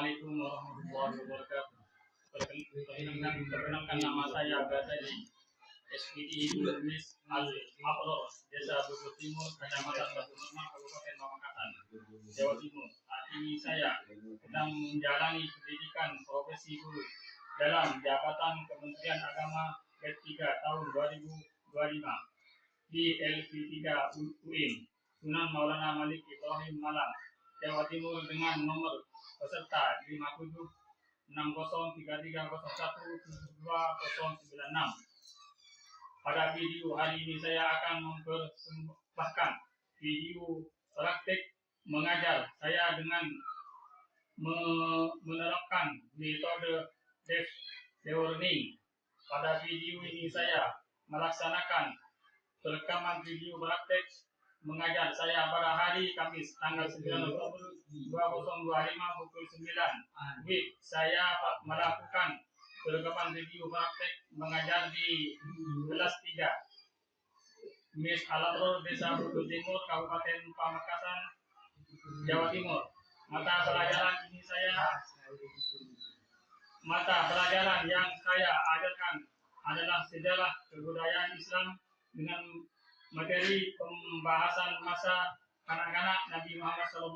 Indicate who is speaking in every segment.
Speaker 1: Assalamualaikum warahmatullahi wabarakatuh. Perkenalkan nama saya Ghazali SPD Numis Al-Abror, Desa Bogor Timur, Kecamatan Batu Norma, Kabupaten Pamekasan, Jawa Timur. Saat ini saya sedang menjalani pendidikan profesi guru dalam jabatan Kementerian Agama Grade 3 tahun 2025 di LP3 UIN Sunan Maulana Malik Ibrahim Malang, Jawa Timur dengan nomor peserta 576033017296. Pada video hari ini saya akan mempersembahkan video praktik mengajar saya dengan menerapkan metode deep learning. Pada video ini saya melaksanakan perekaman video praktik mengajar saya pada hari Kamis tanggal 9 Oktober 2025 pukul 9 WIB. Saya melakukan perekaman video praktik mengajar di kelas 3 Mis Al-Abror, Desa Bogor Timur, Kabupaten Pamekasan, Jawa Timur. Mata pelajaran yang saya ajarkan adalah sejarah kebudayaan Islam dengan materi pembahasan masa kanak-kanak Nabi Muhammad SAW.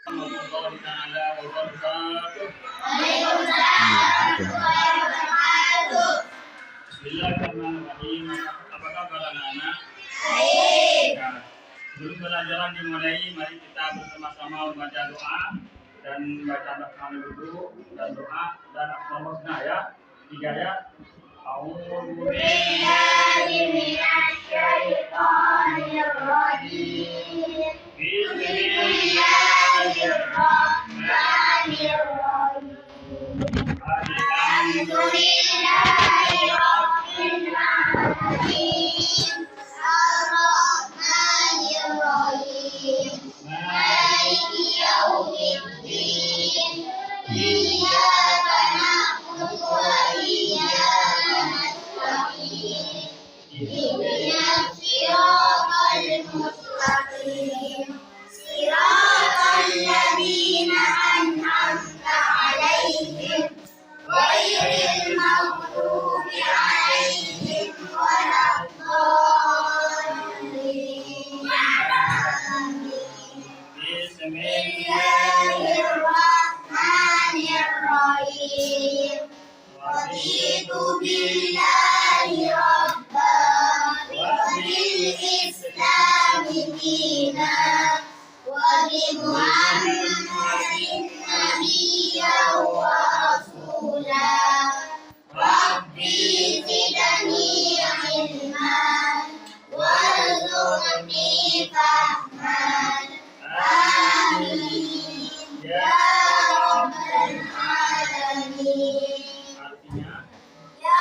Speaker 1: Warahmatullahi taala wabarakatuh. Bismillahirrahmanirrahim. Apa kabar anak-anak? Baik. Sebelum pelajaran dimulai, mari kita bersama-sama membaca doa dan baca basmalah dulu dan doa dan Al-Fatihah ya. 3 ya. A'udzu billahi minasyaitonir rajim. Bismillahirrahmanirrahim. Alhamdulillahi rabbil alamin. Ar-Rahmanir Rahim. Maliki yaumiddin. Iyyaka na'budu wa iyyaka nasta'in. Ihdinas siratal mustaqim. Siratal ladzina an'amta 'alaihim ghairil maghdubi 'alaihim waladdallin. Bismillahirrahmanirrahim. Raditu billahi rabban wa bil islami dinan wa bi Muhammadin nabiyyan wa rasulan. Rabbi zidni ilman warzuqni fahman. Amin ya rabbal alamin. Artinya ya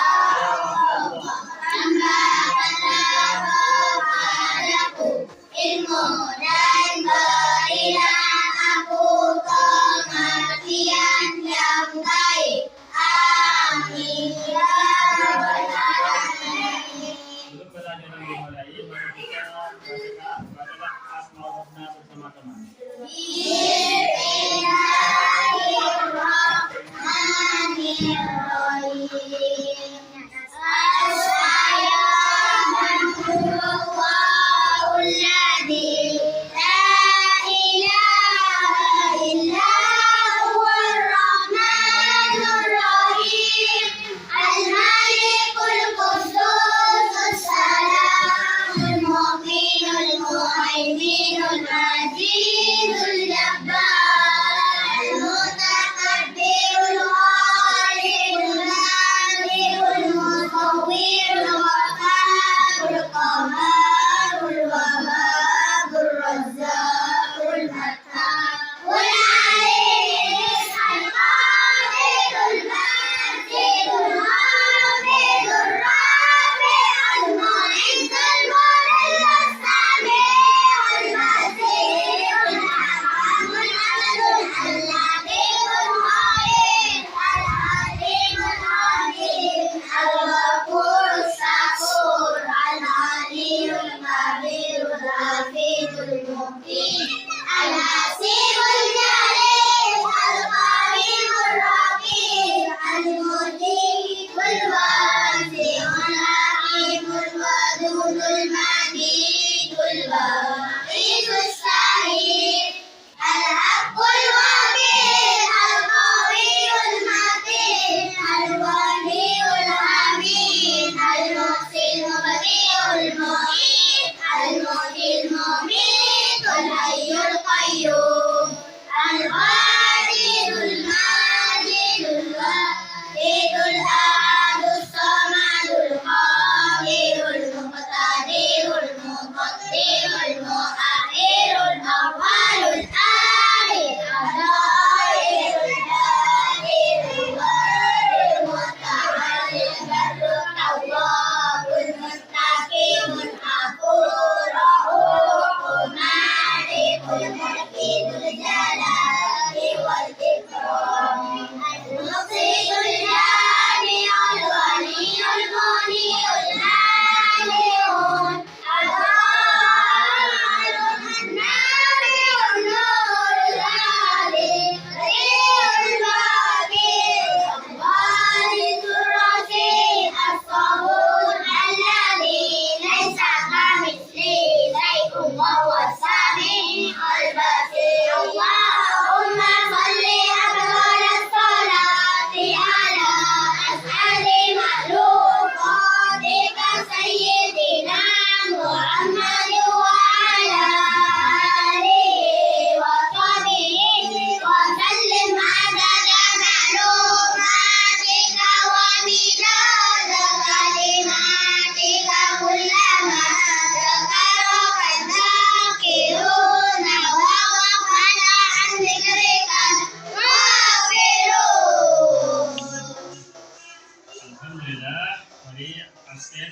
Speaker 1: Alhamdulillah, mari absen.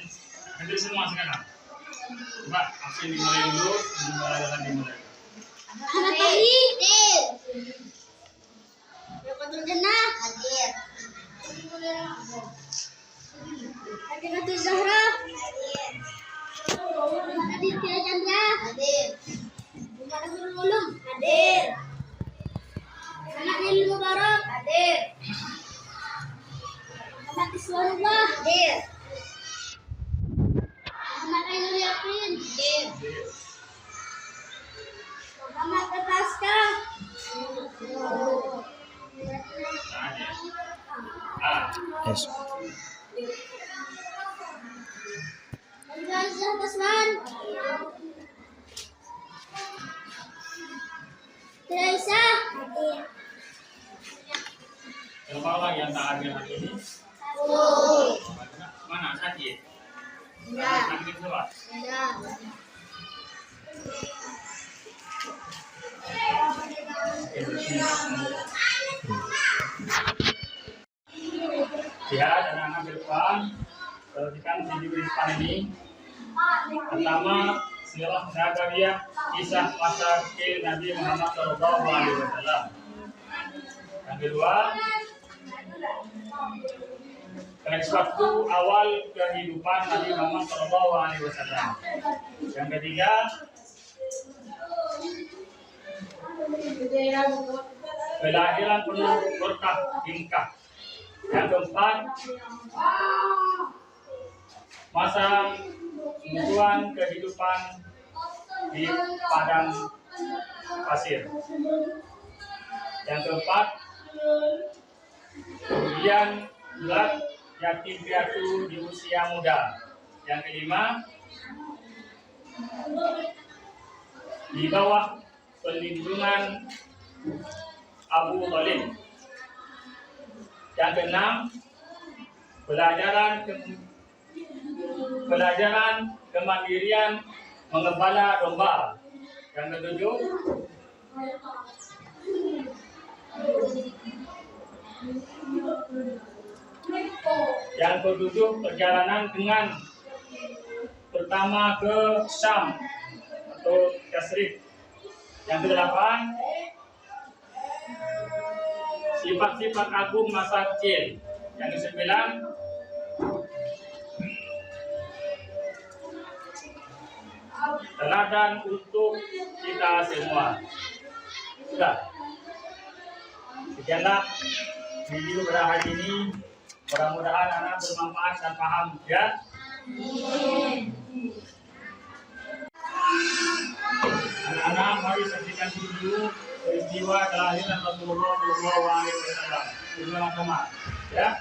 Speaker 1: Hadir semua sekarang. Coba absen dimulai dulu, dimulai.
Speaker 2: Anak tadi. Hadir. Bapak Jana. Hadir. Hadir Zahra. Hadir. Hadir Tia Chandra. Hadir. Muhammad Ulum. Hadir. Anak Nil Mubarak. Hadir. Muhammad Iswarullah. Hadir. Muhammad Ainul Yakin. Hadir. Muhammad Taska.
Speaker 3: Yes.
Speaker 2: Razak Tasman. Teresa.
Speaker 1: Siapa lagi yang tak hadir hari ini?
Speaker 2: Oh.
Speaker 1: Mana sakit?
Speaker 2: Enggak.
Speaker 1: Sakit semua.
Speaker 2: Enggak.
Speaker 1: Ya, dan anak ke depan, perhatikan video di depan ini. Pertama, sirah nabawiyah kisah masa kecil Nabi Muhammad SAW. Yang kedua, dari suatu awal kehidupan Nabi Muhammad SAW. Yang ketiga, kelahiran penuh berkah di Mekah. Yang keempat, masa kebutuhan kehidupan di padang pasir. Yang keempat, kemudian bulat yatim piatu di usia muda. Yang kelima, di bawah perlindungan Abu Thalib. Yang keenam, pelajaran kemandirian mengembala domba. Yang ketujuh, perjalanan dengan pertama ke Syam atau Yasrib. Yang kedelapan, sifat-sifat agung masa kecil. Yang kesembilan, teladan untuk kita semua. Sudah. Sekianlah video pada hari ini. Mudah-mudahan anak bermanfaat dan paham ya. Anak-anak, mari saksikan dulu peristiwa kelahiran Rasulullah SAW. Bersama-sama, ya.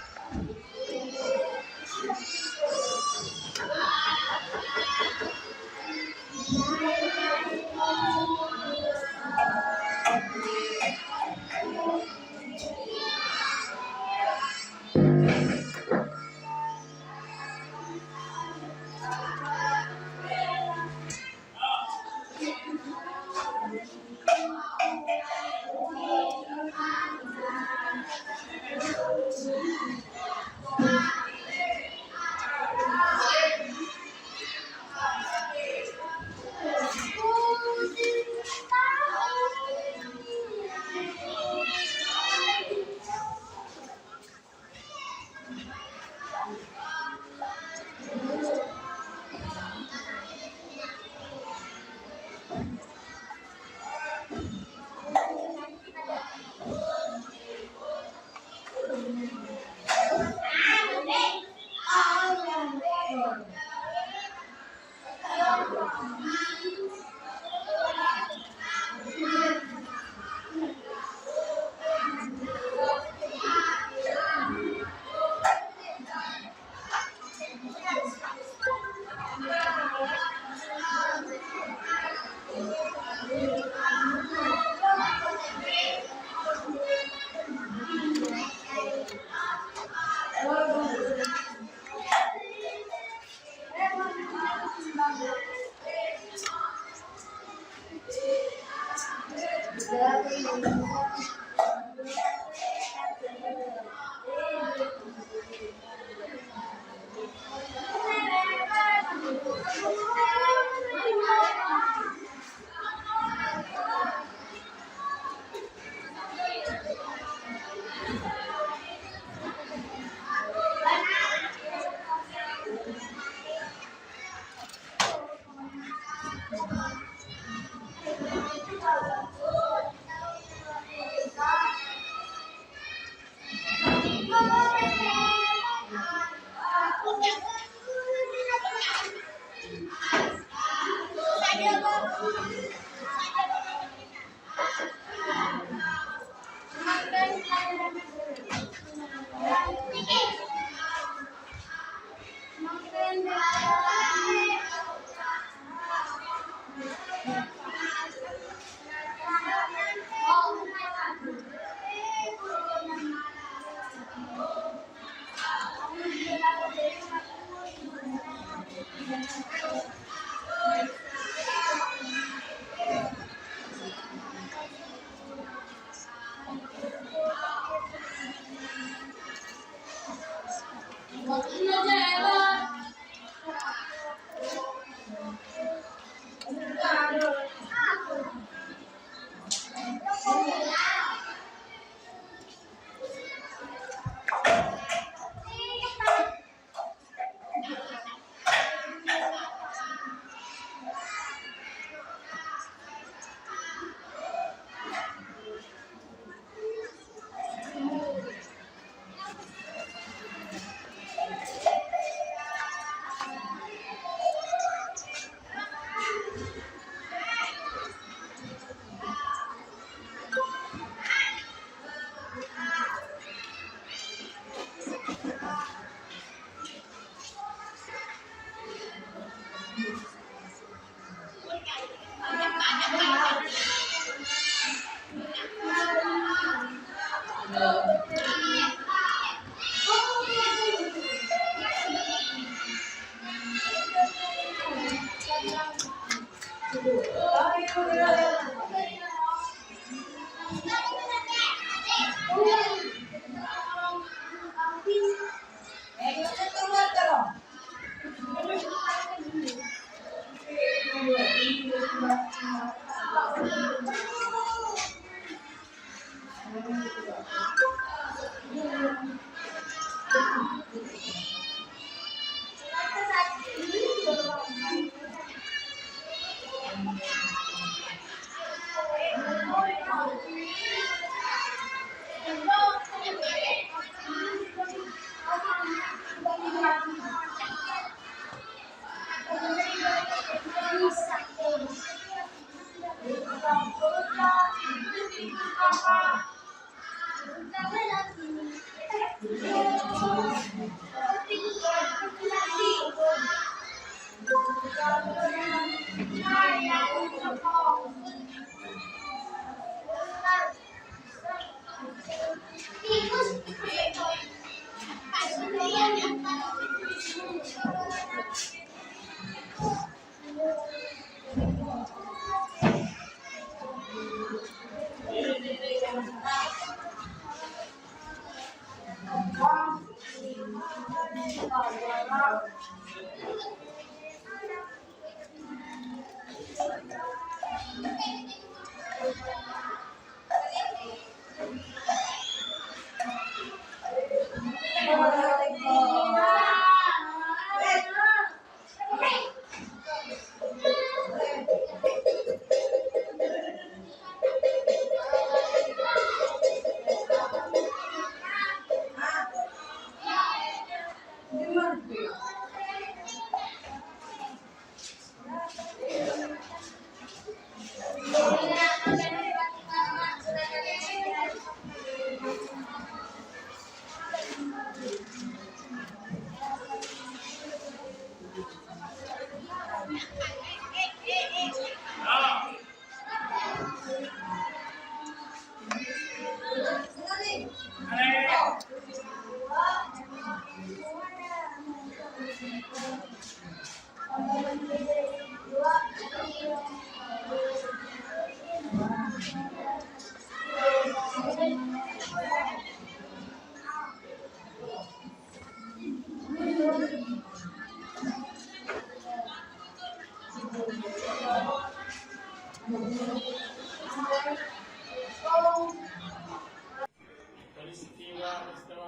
Speaker 1: peristiwa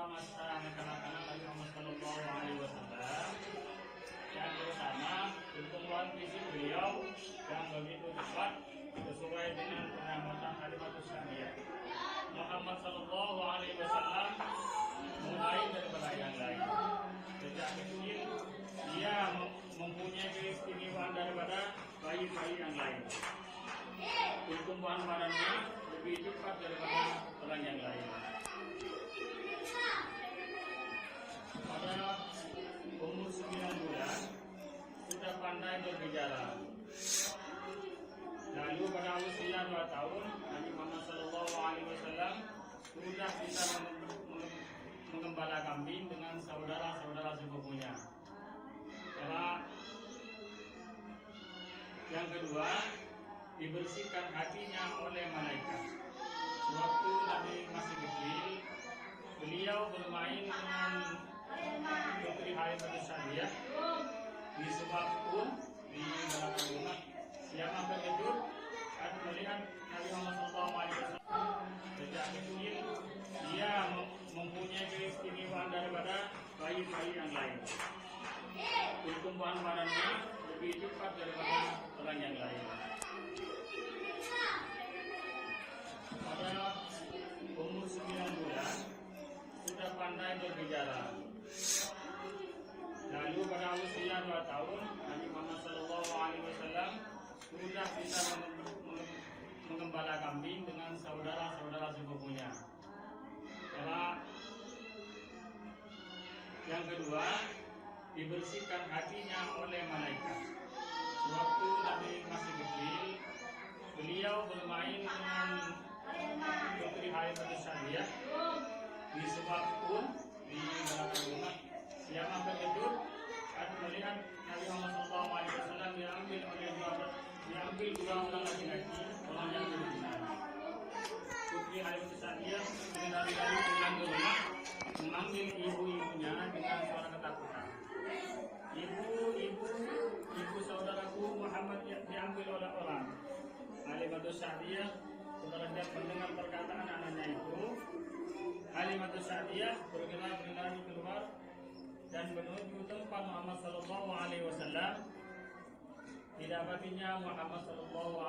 Speaker 1: masa kanak-kanak Nabi Muhammad Shallallahu Alaihi Wasallam yang pertama untuk bayi yang lain. Pertumbuhan badannya lebih cepat daripada orang yang lain. Pada umur 9 bulan sudah pandai berbicara. Lalu pada usia 2 tahun Nabi Muhammad SAW sudah bisa mengembala kambing dengan saudara-saudara sepupunya. Yang kedua, dibersihkan hatinya oleh malaikat. Sewaktu Nabi masih kecil, beliau bermain dengan putri Halimatus Sa'diyah di sebuah kebun di belakang rumah. Siapa terkejut saat melihat Nabi Muhammad SAW. Sejak kecil, dia mempunyai keistimewaan daripada bayi-bayi yang lain. Pertumbuhan badannya lebih cepat daripada orang yang lain. Pada umur 9 bulan sudah pandai berbicara. Lalu pada usia 2 tahun Nabi Muhammad SAW sudah bisa mengembala kambing dengan saudara-saudara sepupunya. Yang kedua, dibersihkan hatinya oleh malaikat. Sewaktu Nabi masih kecil, beliau bermain dengan putri Halimatus Sa'diyah di sebuah kebun di belakang rumah. Siapa terkejut saat melihat Nabi Muhammad SAW diambil dua orang laki-laki, orang yang berzina. Putri Halimatus Sa'diyah berlari-lari pulang ke rumah, memanggil ibu-ibunya dengan suara ketakutan. Ibu saudaraku Muhammad diambil oleh orang. Halimatus Sa'diyah setelah mendengar perkataan anaknya itu, Halimatus Sa'diyah berlari keluar dan menuju tempat Muhammad SAW. Didapatinya Muhammad SAW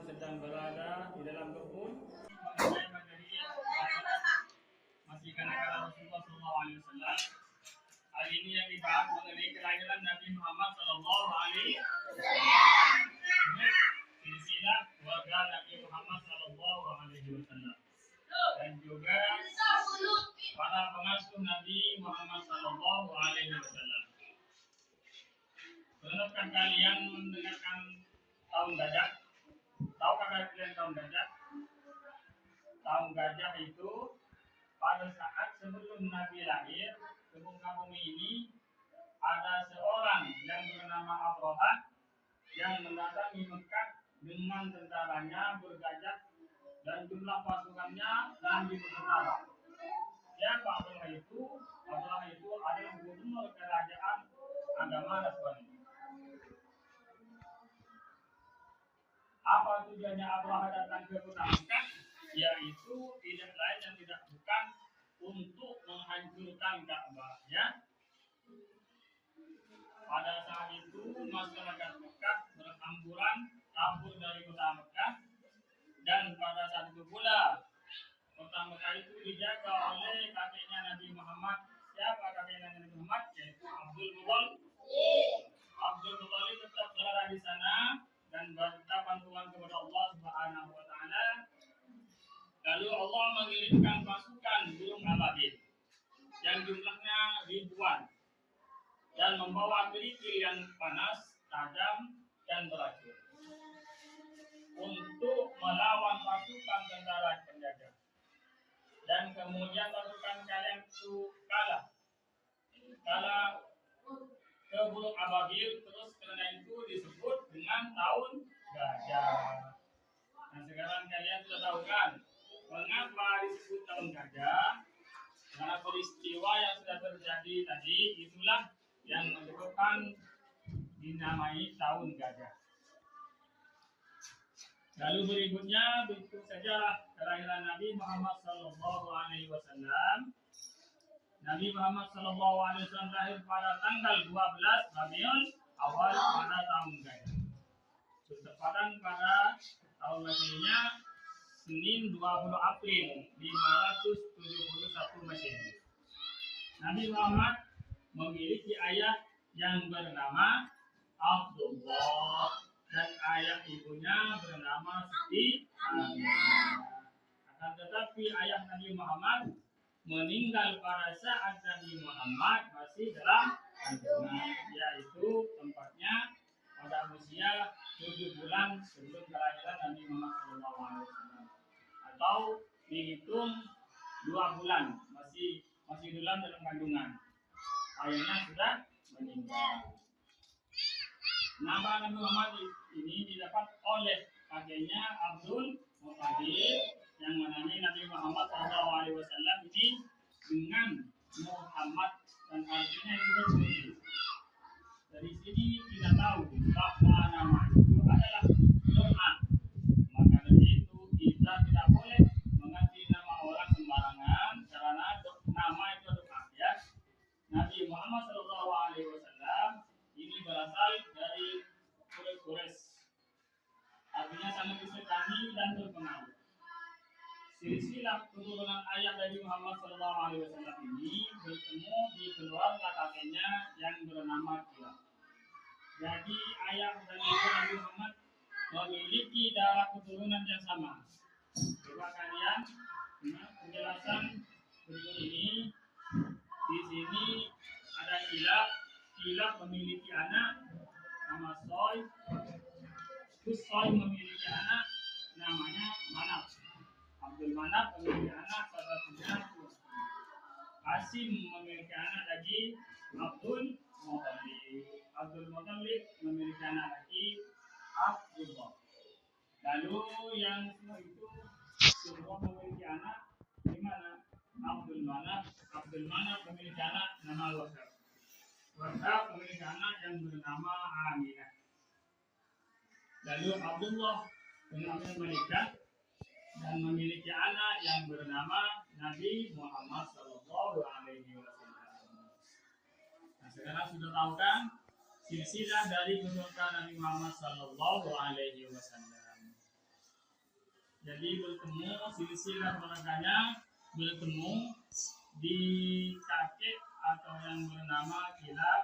Speaker 1: sedang berada di dalam kebun. Masih kanak-kanak Rasulullah SAW. Hal ini yang dibahas mengenai kelahiran Nabi Muhammad SAW. Silsilah keluarga Nabi Muhammad SAW. Dan juga para pengasuh Nabi Muhammad SAW. Pernahkah kalian mendengarkan tahun gajah? Tahukah kalian tahun gajah? Tahun gajah itu pada saat sebelum Nabi lahir ke muka bumi ini, ada seorang yang bernama Abrahah yang mendatangi Mekah dengan tentaranya bergajah dan jumlah pasukannya 6.000 tentara. Siapa Abrahah itu? Abrahah itu adalah gubernur kerajaan agama Nasrani. Apa tujuannya Abrahah datang ke kota Mekah? Yaitu tidak lain dan tidak bukan untuk menghancurkan Ka'bah, ya. Pada saat itu masyarakat Mekah berhamburan kabur dari kota Mekah, dan pada saat itu pula kota Mekah itu dijaga oleh kakeknya Nabi Muhammad. Siapa kakeknya Nabi Muhammad? Yaitu Abdul Muthalib tetap berada di sana dan berminta bantuan kepada Allah Subhanahu wa Ta'ala. Lalu Allah mengirimkan pasukan burung ababil yang jumlahnya ribuan dan membawa kerikil yang panas, tajam, dan beracun untuk melawan pasukan tentara penjajah. Dan kemudian pasukan kalian itu kalah ke burung ababil, terus karena itu disebut dengan tahun gajah. Nah, sekarang kalian sudah tahu kan mengapa disebut tahun gajah? Karena peristiwa yang sudah terjadi tadi itulah yang menyebabkan dinamai tahun gajah. Lalu berikutnya berikut saja kelahiran Nabi Muhammad SAW. Nabi Muhammad SAW lahir pada tanggal 12 Rabiul Awal pada tahun gajah. Bertepatan pada tahun Masehinya Senin 20 April 571 Masehi. Nabi Muhammad memiliki ayah yang bernama Abdullah dan ayah ibunya bernama Siti Aminah. Akan tetapi ayah Nabi Muhammad meninggal pada saat Nabi Muhammad masih dalam kandungan, yaitu tempatnya pada usia 7 bulan sebelum kelahiran Nabi Muhammad SAW, atau dihitung 2 bulan masih dalam kandungan. Ayahnya sudah meninggal. Nama Nabi Muhammad ini didapat oleh kakeknya Abdul Muttalib, yang menamai Nabi Muhammad SAW ini dengan Muhammad, dan artinya itu berbunyi. Dari sini kita tahu bahwa nama itu adalah doa. Maka dari itu kita tidak boleh mengganti nama orang sembarangan, karena nama itu doa, ya. Nabi Muhammad SAW ini berasal dari Quraisy, artinya sangat disegani dan berpengaruh. Silsilah keturunan ayah dari Muhammad SAW ini bertemu di keluarga kakeknya yang bernama Kilab. Jadi ayah dan ibu Nabi Muhammad memiliki darah keturunan yang sama. Coba kalian penjelasan berikut ini. Di sini ada Kilab. Kilab memiliki anak nama Soy. Terus Soy memiliki anak namanya Manaf. Abdul Manaf memiliki anak salah satunya Hasim memiliki anak lagi Abdul Muttalib. Abdul Muttalib memiliki anak lagi Abdullah. Lalu yang semua itu semua memiliki anak di mana? Abdul Manaf. Abdul Manaf memiliki anak nama Wahab. Wahab memiliki anak yang bernama Aminah. Lalu Abdullah bernama Malikah dan memiliki anak yang bernama Nabi Muhammad SAW. Nah, sekarang sudah tahu kan silsilah dari keturunan Nabi Muhammad SAW. Jadi bertemu silsilah keluarganya bertemu di kakek atau yang bernama Kilab.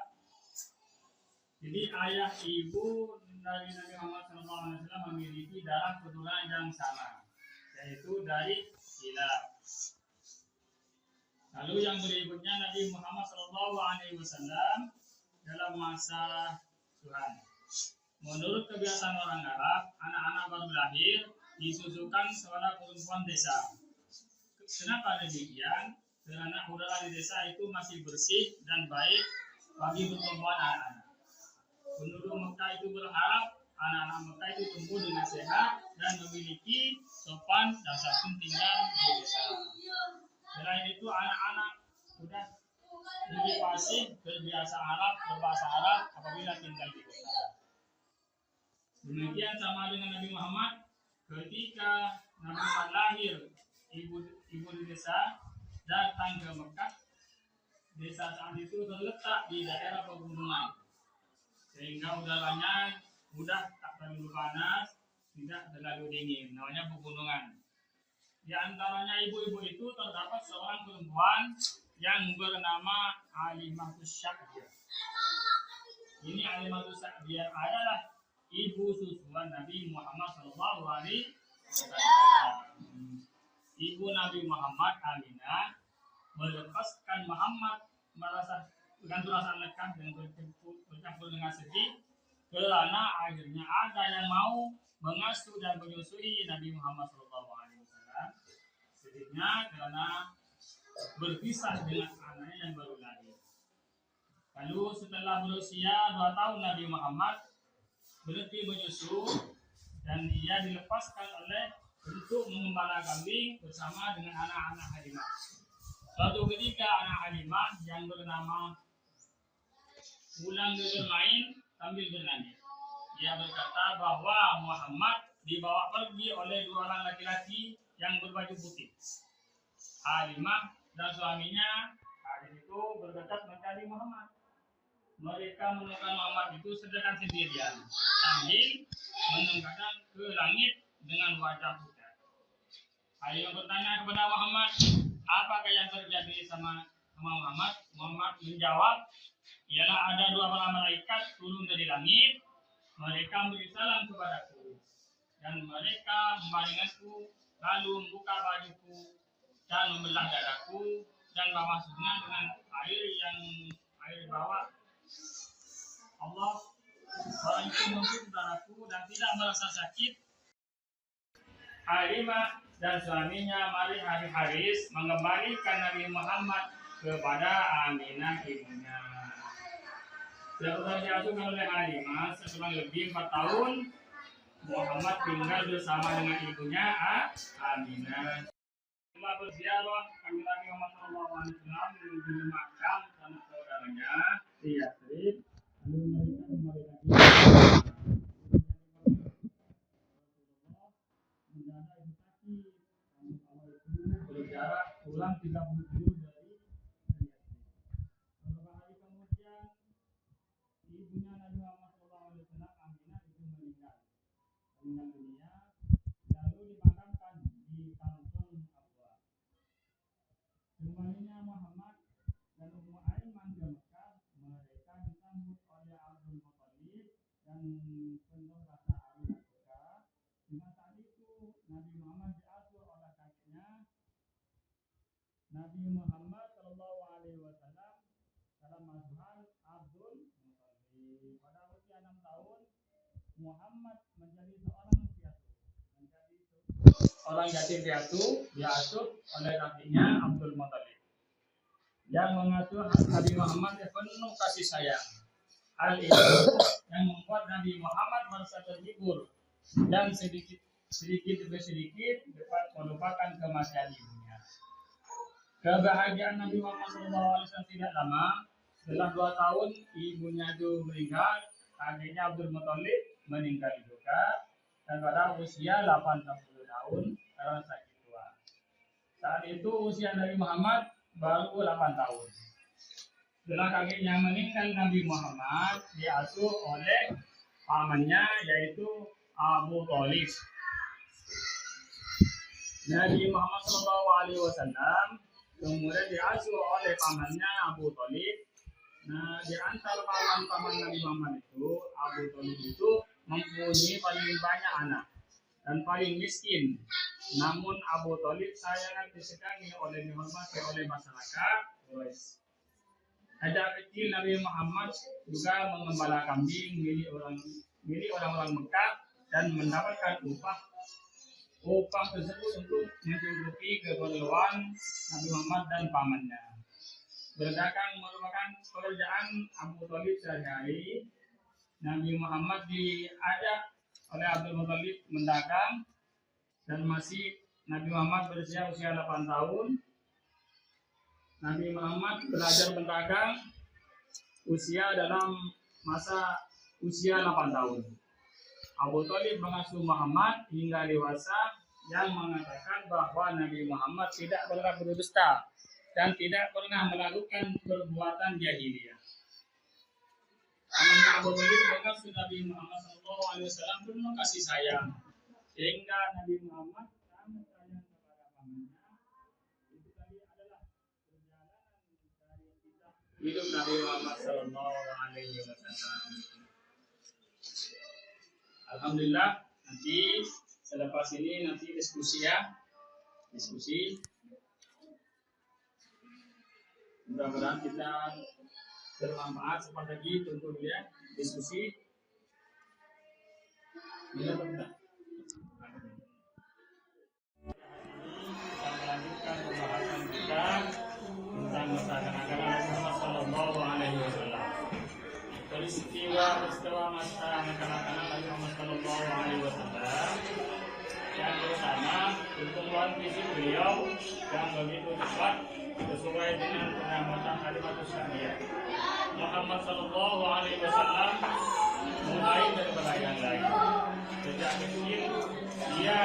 Speaker 1: Jadi ayah ibu dari Nabi Muhammad SAW memiliki darah keturunan yang sama, yaitu dari Kilab. Lalu yang berikutnya Nabi Muhammad SAW dalam masa Tuhan. Menurut kebiasaan orang Arab, anak-anak baru lahir disusukan kepada perempuan desa. Kenapa demikian? Karena udara di desa itu masih bersih dan baik bagi pertumbuhan anak-anak. Penduduk Mekah itu berharap anak-anak Mekah itu tumbuh dengan sehat dan memiliki sopan dan santun tinggal di desa. Selain itu anak-anak sudah lebih fasih berbahasa Arab apabila tinggal di desa. Demikian sama dengan Nabi Muhammad, ketika Nabi Muhammad lahir, ibu di desa datang ke Mekah. Desa saat itu terletak di daerah pegunungan, sehingga udaranya mudah tak terlalu panas, tidak terlalu dingin. Namanya pegunungan. Di antaranya ibu-ibu itu terdapat seorang perempuan yang bernama Halimatus Sa'diyah. Ini Halimatus Sa'diyah adalah ibu susuan Nabi Muhammad SAW. Ibu Nabi Muhammad Aminah melepaskan Muhammad merasa dengan rasa lekang dan bercampur dengan sedih, karena akhirnya ada yang mau mengasuh dan menyusui Nabi Muhammad SAW. Sedihnya karena berpisah dengan anaknya yang baru lahir. Lalu setelah berusia 2 tahun Nabi Muhammad berhenti menyusu dan ia dilepaskan untuk mengembala kambing bersama dengan anak-anak Halimah. Suatu ketika anak Halimah yang bernama pulang bermain sambil bernangis. Ia berkata bahwa Muhammad dibawa pergi oleh 2 orang laki-laki yang berbaju putih. Halimah dan suaminya hari itu bergegas mencari Muhammad. Mereka menemukan Muhammad itu sedang sendirian sambil menengadang ke langit dengan wajah pucat. Halimah bertanya kepada Muhammad, apakah yang terjadi sama Muhammad? Muhammad menjawab, ialah ada 2 orang malaikat turun dari langit Mereka memberi salam kepadaku, dan mereka membaringkanku, lalu membuka bajuku dan membelah dadaku dan memasuknya dengan air bawah. Allah orang itu memberi saudaraku dan tidak merasa sakit. Halimah dan suaminya Malik bin Haris mengembalikan Nabi Muhammad kepada Aminah ibunya. Setelah diasuhkan oleh Halimah setelah lebih 4 tahun, Muhammad tinggal bersama dengan ibunya Aminah. Setelah berziarah, kami Nabi Muhammad SAW menuju makam tanah saudaranya di Yathrib. Lalu mereka mendadak sakit. Awal itu berjarak pulang 30 kilo dari Yathrib. Beberapa hari kemudian, ibunya Nabi Muhammad SAW, Aminah, itu meninggal dunia, lalu dimakamkan di kampung Abwa. Kembalinya Muhammad dan Ummu Aiman ke Mekah, mereka disambut oleh Abdul Muthalib dan penuh rasa haru dan duka. Dengan saat itu Nabi Muhammad diasuh oleh kakeknya Nabi Muhammad SAW dalam asuhan Abdul Muthalib. Pada usia 6 tahun, Muhammad menjadi orang yatim piatu diasuh oleh kakeknya Abdul Muthalib yang mengasuh Nabi Muhammad penuh kasih sayang. Hal itu yang membuat Nabi Muhammad merasa terhibur dan sedikit demi sedikit dapat melupakan kematian ibunya. Kebahagiaan Nabi Muhammad SAW tidak lama. Setelah 2 tahun ibunya itu meninggal, kakeknya Abdul Muthalib meninggal juga dan pada usia 80 tahun karena sakit tua. Saat itu usia Nabi Muhammad baru 8 tahun. Setelah kakeknya meninggal, Nabi Muhammad diasuh oleh pamannya yaitu Abu Thalib. Nabi Muhammad SAW kemudian diasuh oleh pamannya Abu Thalib. Nah, di antara paman-paman Nabi Muhammad itu, Abu Thalib itu mempunyai paling banyak anak dan paling miskin. Namun Abu Thalib sangat disenangi oleh dihormati oleh masyarakat Quraisy. Sejak kecil Nabi Muhammad juga mengembala kambing milik orang-orang Mekah dan mendapatkan upah tersebut untuk mencukupi keperluan Nabi Muhammad dan pamannya. Berdagang merupakan pekerjaan Abu Thalib sehari-hari. Nabi Muhammad diajak oleh Abdul Muthalib mendagang dan masih Nabi Muhammad berusia 8 tahun. Nabi Muhammad belajar mendagang dalam masa usia 8 tahun. Abu Thalib mengasuh Muhammad hingga dewasa yang mengatakan bahwa Nabi Muhammad tidak pernah berdusta dan tidak pernah melakukan perbuatan jahiliyah. Abu Thalib mengasuh Nabi Muhammad SAW penuh kasih sayang sehingga Nabi Muhammad sangat sayang kepada pamannya. Itu tadi adalah perjalanan dari kisah hidup Nabi Muhammad SAW. Alhamdulillah, nanti selepas ini diskusi ya. Mudah-mudahan kita bermanfaat. Cepat lagi tunggu ya diskusi. Kita melanjutkan pembahasan kita tentang masalah agama Nabi Muhammad Sallallahu Alaihi Wasallam. Peristiwa masalah agama Nabi Muhammad Sallallahu Alaihi Wasallam yang pertama pertemuan visi beliau yang begitu cepat sesuai dengan pengamatan Kalimatus Syariah. Muhammad Sallallahu Alaihi Wasallam mulai daripada yang lain. Sejak kecil dia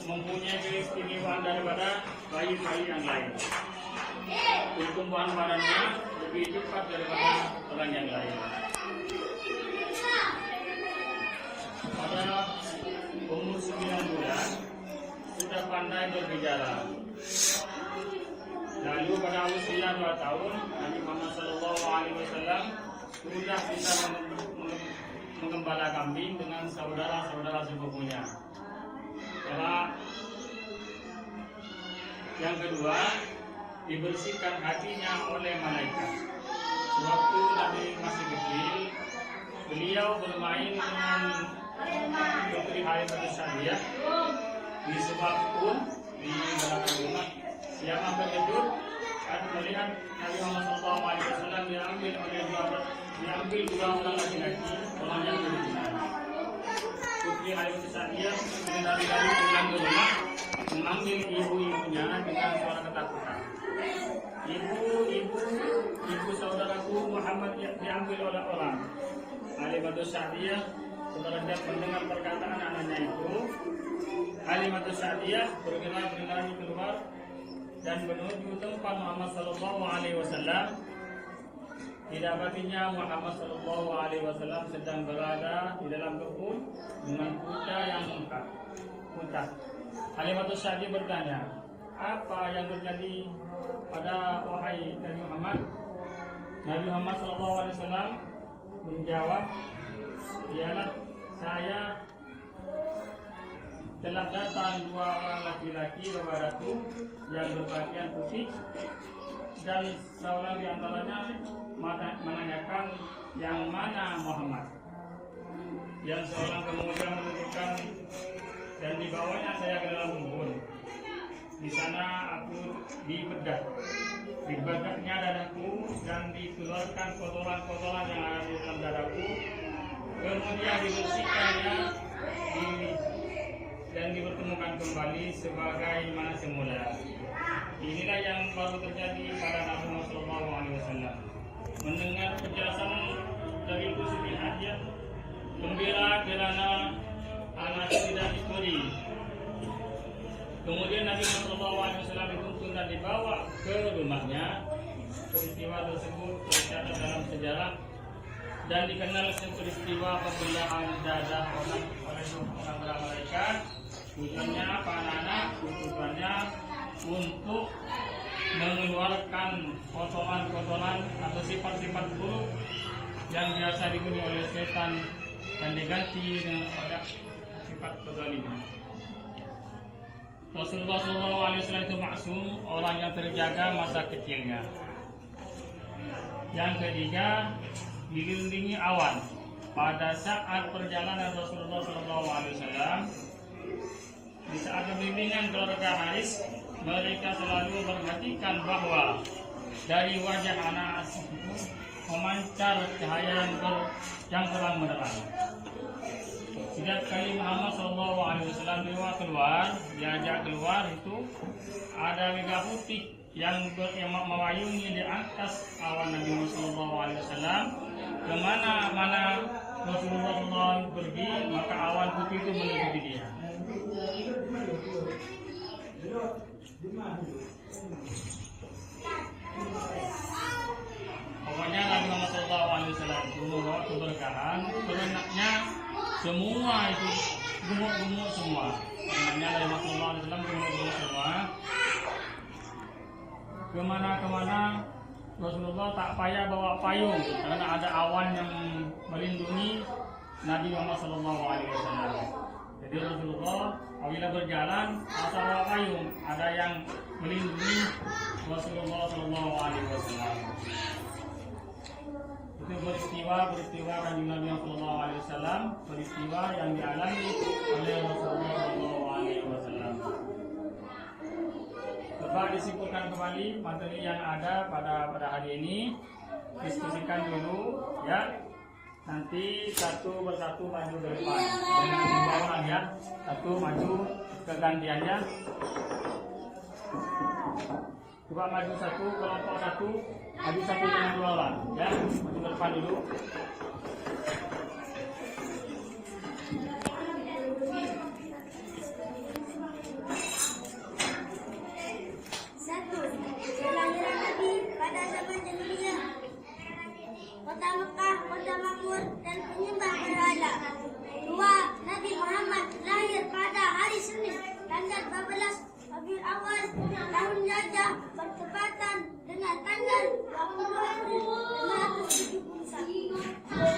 Speaker 1: mempunyai keistimewaan daripada bayi-bayi yang lain. Pertumbuhan badannya lebih cepat daripada orang yang lain. Pada umur 9 bulan sudah pandai berbicara. Lalu pada usia 2 tahun Nabi Muhammad SAW sudah bisa menggembala kambing dengan saudara-saudara sepupunya. Yang kedua, dibersihkan hatinya oleh malaikat. Sewaktu Nabi masih kecil, beliau bermain dengan Putri Halimah Sa'diyah di sebuah kebun di belakang rumah. Yang terkejut saat melihat Nabi Muhammad SAW diambil dua orang laki-laki, orang yang berzina. Putri Halimah Sa'diyah dari pulang ke rumah, mengambil ibu-ibunya dengan suara ketakutan. Ibu saudaraku Muhammad diambil oleh orang. Halimah Sa'diyah semenjak mendengar perkataan anaknya itu, Halimah Sa'diyah bergerak keluar dan menuju tempat Muhammad Sallallahu Alaihi Wasallam. Didapatinya Muhammad Sallallahu Alaihi Wasallam sedang berada di dalam kebun dengan kuda yang muntah. Halimah Sa'diyah bertanya, apa yang terjadi pada wahai Nabi Muhammad? Nabi Muhammad Sallallahu Alaihi Wasallam menjawab, ialah saya telah datang dua orang laki-laki kepadaku yang berpakaian putih, dan seorang di antaranya menanyakan yang mana Muhammad. Yang seorang kemudian menunjukkan dan dibawanya saya ke dalam kebun. Di sana aku dibedaknya dadaku dan dikeluarkan kotoran-kotoran yang ada di dalam dadaku. Kemudian dibersihkannya dan dipertemukan kembali sebagaimana semula. Inilah yang baru terjadi pada Nabi Muhammad SAW. Mendengar penjelasan dari Qusy bin Adiyah, gembira kerana anak tidak dicuri. Kemudian Nabi Muhammad SAW dituntun dan dibawa ke rumahnya. Peristiwa tersebut tercatat dalam sejarah dan dikenal sebagai peristiwa pembelaan dada orang oleh orang malaikat. Tujuannya apa, anak-anak? Tujuannya untuk mengeluarkan kotoran-kotoran atau sifat-sifat buruk yang biasa dibunuh oleh setan dan diganti dengan sifat kezaliman. Rasulullah SAW itu maksum, orang yang terjaga masa kecilnya. Yang ketiga, dilindungi awan. Pada saat perjalanan Rasulullah SAW, di saat pembimbingan keluarga Haris, mereka selalu memperhatikan bahwa dari wajah anak itu memancar cahaya yang terang benderang. Setiap kali Muhammad SAW diajak keluar itu ada mega putih yang memayungi di atas awan Nabi Muhammad SAW. Kemana-mana Rasulullah SAW pergi, maka awan putih itu mengikuti dia. Pokoknya Nabi Muhammad SAW itu membawa keberkahan, ternaknya semua itu gemuk-gemuk semua. Ternaknya Nabi Muhammad SAW gemuk-gemuk semua. Kemana-kemana Rasulullah tak payah bawa payung karena ada awan yang melindungi Nabi Muhammad SAW. Jadi Rasulullah apabila berjalan asal bawa payung, ada yang melindungi Rasulullah SAW. Itu peristiwa kanjeng Nabi Muhammad SAW, peristiwa yang dialami oleh Rasulullah SAW. Coba disimpulkan kembali materi yang ada pada hari ini, diskusikan dulu ya. Nanti satu persatu maju ke depan dengan membawa ya, satu maju kegantiannya. Coba maju satu, kelompok satu, maju satu dengan dua orang ya, maju ke depan dulu.
Speaker 2: Kelahiran Nabi pada zaman jahiliyah, kota Mekah, kota makmur dan penyembah berhala. 2. Nabi Muhammad lahir pada hari Senin, tanggal 12 Rabiul Awal, tahun Gajah, bertepatan dengan tanggal 20 April 1971.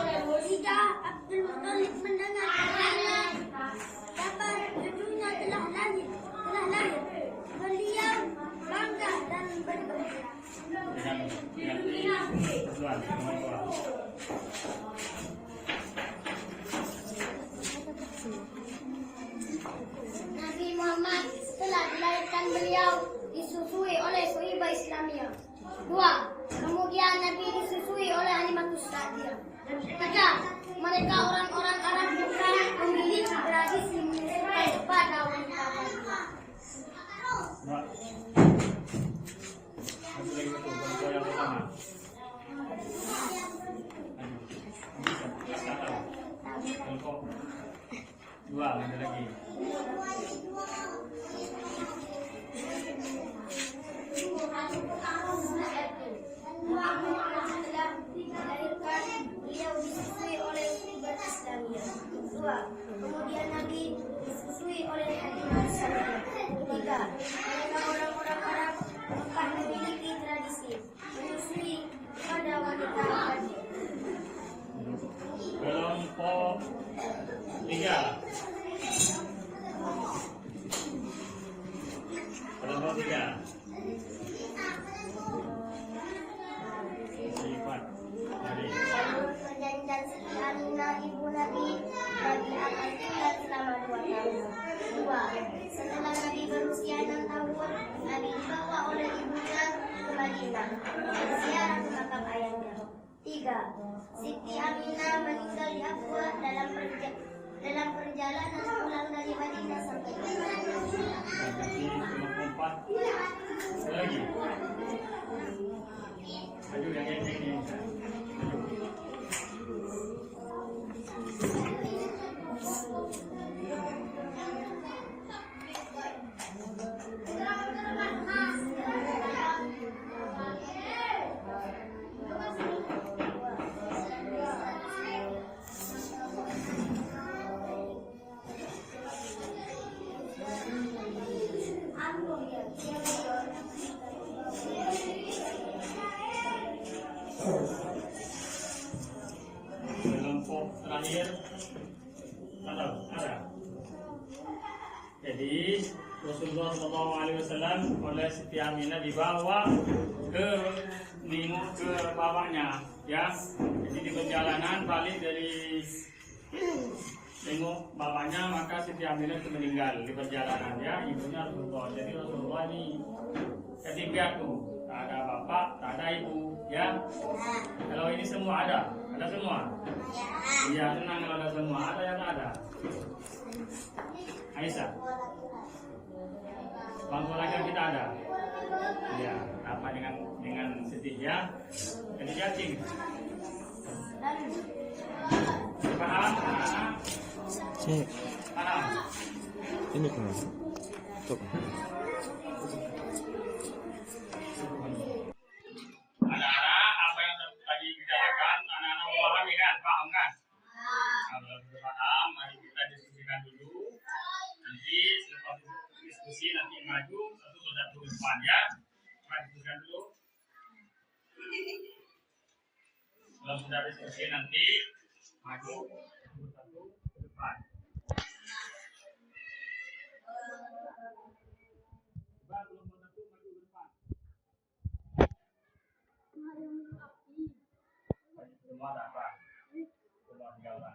Speaker 2: Dan ketika mereka orang-orang Arab Mekah memiliki tradisi menyukai pada wanita Madinah.
Speaker 1: Mbak. Satu lagi betul, contoh yang pertama. Bisa tahu. Contoh. Dua, ada lagi.
Speaker 2: Beliau disusui oleh Ibadah Islamiyah. 2. Kemudian Nabi disusui oleh Hadimah Islamiyah. 3. Mereka orang-orang Arab Mekah memiliki tradisi menyusui pada wanita haji.
Speaker 1: Kelompok 3. Kelompok 3. Sifat dari
Speaker 2: Perjanjian Siti Aminah ibu Nabi akan tinggal selama 2 tahun. 2. Setelah Nabi berusia 6 tahun, Nabi dibawa oleh ibunya ke Madinah berziarah ke makam ayahnya. 3. Siti Aminah meninggal di Afwa dalam perjalanan pulang dari Madinah sampai ke Madinah.
Speaker 1: Berarti kelompok 4. Ada lagi. Maju yang ini. Kelompok terakhir ada. Jadi Rasulullah SAW oleh Siti Aminah dibawa ke bawahnya, ya. Jadi di perjalanan balik dari tengok bapaknya, maka Siti Aminah itu meninggal di perjalanan, ya. Ibunya Rasulullah. Jadi Rasulullah ini ketiga tuh, tak ada bapak, tak ada ibu, ya. Kalau ini semua ada semua. Iya, tenang kalau ada semua, ada yang tak ada. Aisyah, bangku lagi kita ada. Iya, apa dengan sedih, ya. Jadi yakin. Paham?
Speaker 3: Cek.
Speaker 1: Paham?
Speaker 3: Ini kan. Tuh.
Speaker 1: Anak-anak, apa yang tadi bicarakan, anak-anak memahami kan? Paham kan? Kalau sudah paham, mari kita diskusikan dulu. Nanti setelah diskusi, nanti maju satu persatu ke depan, ya. Kita diskusikan dulu. Kalau sudah diskusi, nanti maju satu persatu ke depan. Coba kelompok satu maju ke depan. Semua ada apa? Semua tinggalkan.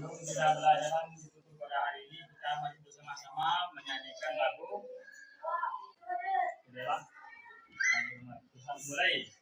Speaker 1: Sebelum kita belajaran ditutup pada hari ini, kita mari bersama-sama menyanyikan lagu. Sudah lah. Kita mulai.